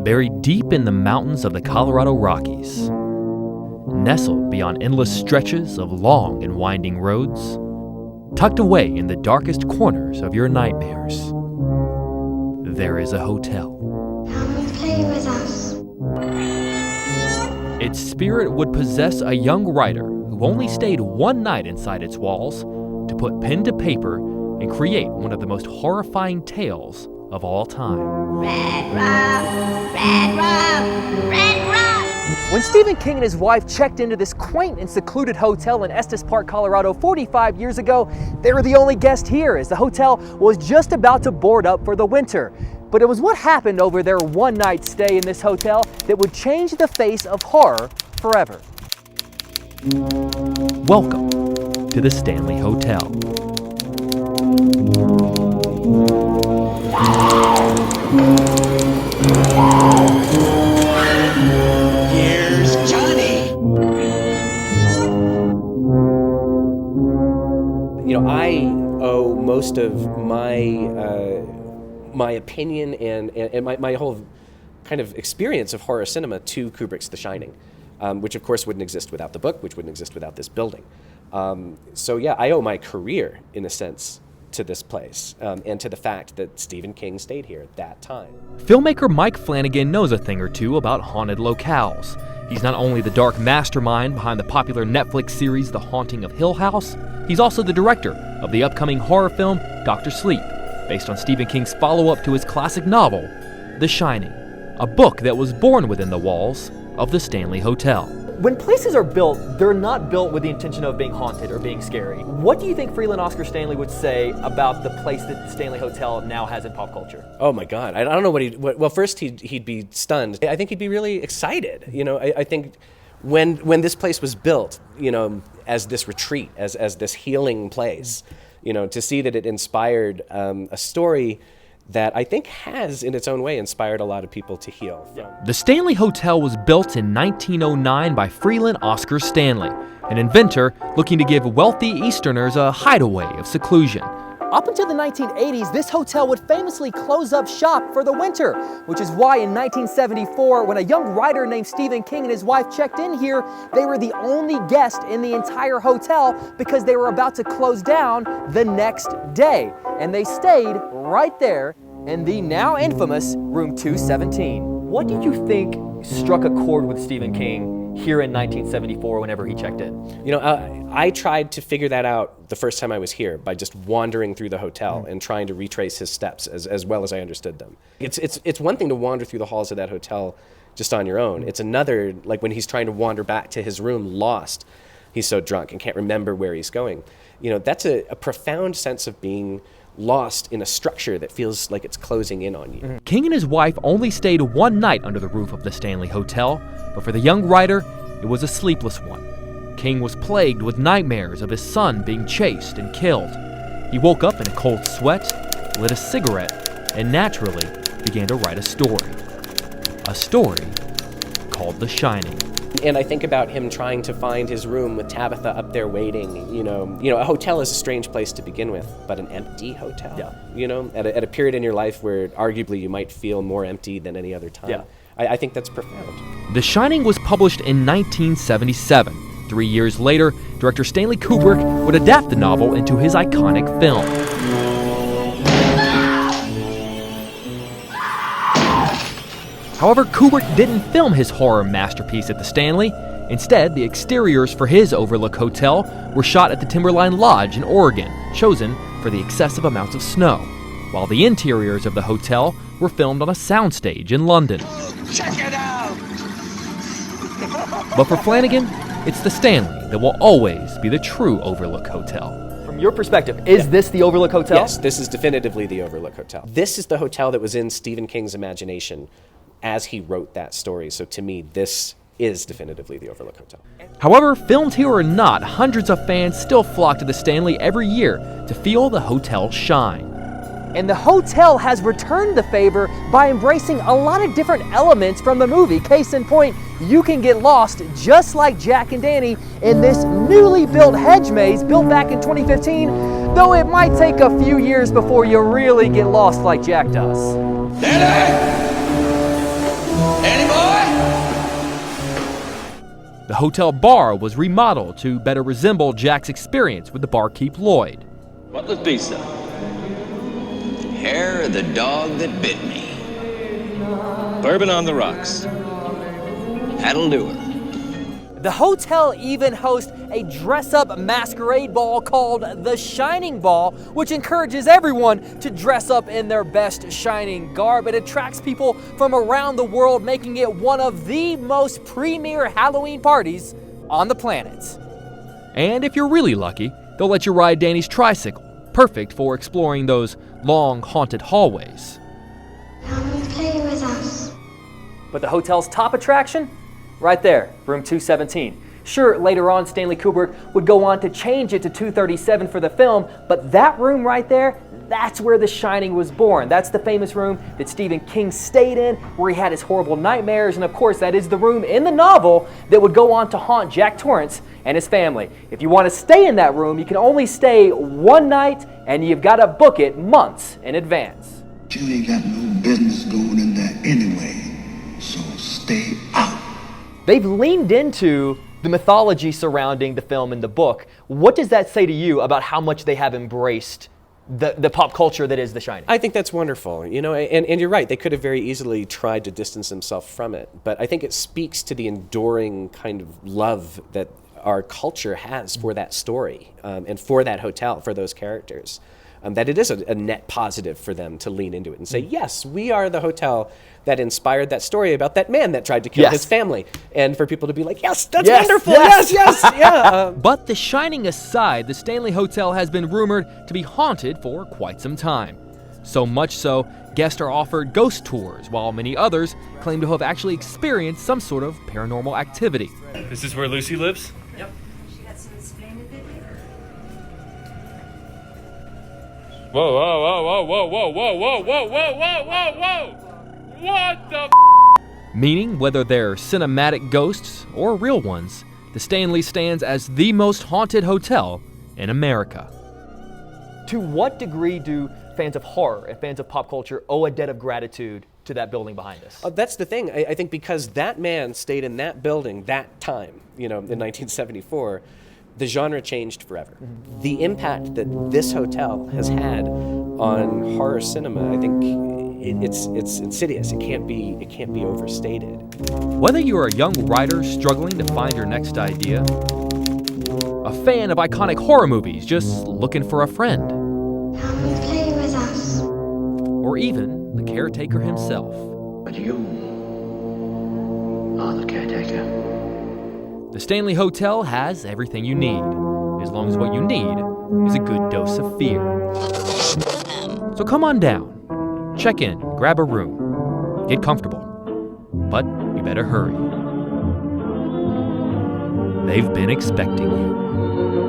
buried deep in the mountains of the Colorado Rockies. Nestled beyond endless stretches of long and winding roads, tucked away in the darkest corners of your nightmares, there is a hotel. Come and play with us. Its spirit would possess a young writer who only stayed one night inside its walls to put pen to paper and create one of the most horrifying tales of all time. Red rum, red rum, red rum. When Stephen King and his wife checked into this quaint and secluded hotel in Estes Park, Colorado 45 years ago, they were the only guest here as the hotel was just about to board up for the winter. But it was what happened over their one-night stay in this hotel that would change the face of horror forever. Welcome to the Stanley Hotel. Here's Johnny. I owe most of my opinion and my whole kind of experience of horror cinema to Kubrick's The Shining, which of course wouldn't exist without the book, which wouldn't exist without this building. I owe my career, in a sense, to this place, and to the fact that Stephen King stayed here at that time. Filmmaker Mike Flanagan knows a thing or two about haunted locales. He's not only the dark mastermind behind the popular Netflix series The Haunting of Hill House, he's also the director of the upcoming horror film Dr. Sleep, based on Stephen King's follow-up to his classic novel, The Shining, a book that was born within the walls of the Stanley Hotel. When places are built, they're not built with the intention of being haunted or being scary. What do you think Freeland Oscar Stanley would say about the place that the Stanley Hotel now has in pop culture? Oh my God, I don't know well, first he'd be stunned. I think he'd be really excited. I think when this place was built, as this retreat, as this healing place, to see that it inspired a story that I think has, in its own way, inspired a lot of people to heal. The Stanley Hotel was built in 1909 by Freeland Oscar Stanley, an inventor looking to give wealthy Easterners a hideaway of seclusion. Up until the 1980s, this hotel would famously close up shop for the winter, which is why in 1974, when a young writer named Stephen King and his wife checked in here, they were the only guest in the entire hotel because they were about to close down the next day. And they stayed right there in the now infamous room 217. What did you think struck a chord with Stephen King here in 1974 whenever he checked in? I tried to figure that out the first time I was here by just wandering through the hotel and trying to retrace his steps as well as I understood them. It's one thing to wander through the halls of that hotel just on your own. It's another, like when he's trying to wander back to his room lost. He's so drunk and can't remember where he's going. That's a profound sense of being lost in a structure that feels like it's closing in on you. King and his wife only stayed one night under the roof of the Stanley Hotel, but for the young writer, it was a sleepless one. King was plagued with nightmares of his son being chased and killed. He woke up in a cold sweat, lit a cigarette, and naturally began to write a story. A story called The Shining. And I think about him trying to find his room with Tabitha up there waiting. A hotel is a strange place to begin with, but an empty hotel. Yeah. At a period in your life where arguably you might feel more empty than any other time. Yeah. I think that's profound. The Shining was published in 1977. 3 years later, director Stanley Kubrick would adapt the novel into his iconic film. However, Kubrick didn't film his horror masterpiece at the Stanley. Instead, the exteriors for his Overlook Hotel were shot at the Timberline Lodge in Oregon, chosen for the excessive amounts of snow, while the interiors of the hotel were filmed on a soundstage in London. Check it out! But for Flanagan, it's the Stanley that will always be the true Overlook Hotel. From your perspective, is this the Overlook Hotel? Yes, this is definitively the Overlook Hotel. This is the hotel that was in Stephen King's imagination as he wrote that story. So to me, this is definitively the Overlook Hotel. However, filmed here or not, hundreds of fans still flock to the Stanley every year to feel the hotel shine. And the hotel has returned the favor by embracing a lot of different elements from the movie. Case in point, you can get lost just like Jack and Danny in this newly built hedge maze built back in 2015, though it might take a few years before you really get lost like Jack does. Danny! The hotel bar was remodeled to better resemble Jack's experience with the barkeep Lloyd. What's pizza? Hair of the dog that bit me. Bourbon on the rocks. That'll do her. The hotel even hosts a dress-up masquerade ball called the Shining Ball, which encourages everyone to dress up in their best shining garb. It attracts people from around the world, making it one of the most premier Halloween parties on the planet. And if you're really lucky, they'll let you ride Danny's tricycle, perfect for exploring those long, haunted hallways. Come and play with us. But the hotel's top attraction? Right there, room 217. Sure, later on, Stanley Kubrick would go on to change it to 237 for the film, but that room right there, that's where The Shining was born. That's the famous room that Stephen King stayed in, where he had his horrible nightmares, and of course, that is the room in the novel that would go on to haunt Jack Torrance and his family. If you want to stay in that room, you can only stay one night, and you've got to book it months in advance. You ain't got no business going in there anyway, so stay out. They've leaned into the mythology surrounding the film and the book. What does that say to you about how much they have embraced the pop culture that is The Shining? I think that's wonderful, and you're right, they could have very easily tried to distance themselves from it, but I think it speaks to the enduring kind of love that our culture has for that story, and for that hotel, for those characters. That it is a net positive for them to lean into it and say, yes, we are the hotel that inspired that story about that man that tried to kill his family. And for people to be like, yes, that's wonderful, yes, yeah. But The Shining aside, the Stanley Hotel has been rumored to be haunted for quite some time. So much so, guests are offered ghost tours, while many others claim to have actually experienced some sort of paranormal activity. This is where Lucy lives? Yep. She got some splendid video. Whoa, whoa, whoa, whoa, whoa, whoa, whoa, whoa, whoa, whoa, whoa, whoa! What the Meaning, whether they're cinematic ghosts or real ones, the Stanley stands as the most haunted hotel in America. To what degree do fans of horror and fans of pop culture owe a debt of gratitude to that building behind us? That's the thing. I think because that man stayed in that building that time, in 1974, the genre changed forever. The impact that this hotel has had on horror cinema, I think it's insidious. It can't be overstated. Whether you're a young writer struggling to find your next idea, a fan of iconic horror movies just looking for a friend, Come and play with us. or even the caretaker himself, But you are the caretaker. the Stanley Hotel has everything you need, as long as what you need is a good dose of fear. So come on down, check in, grab a room, get comfortable, but you better hurry. They've been expecting you.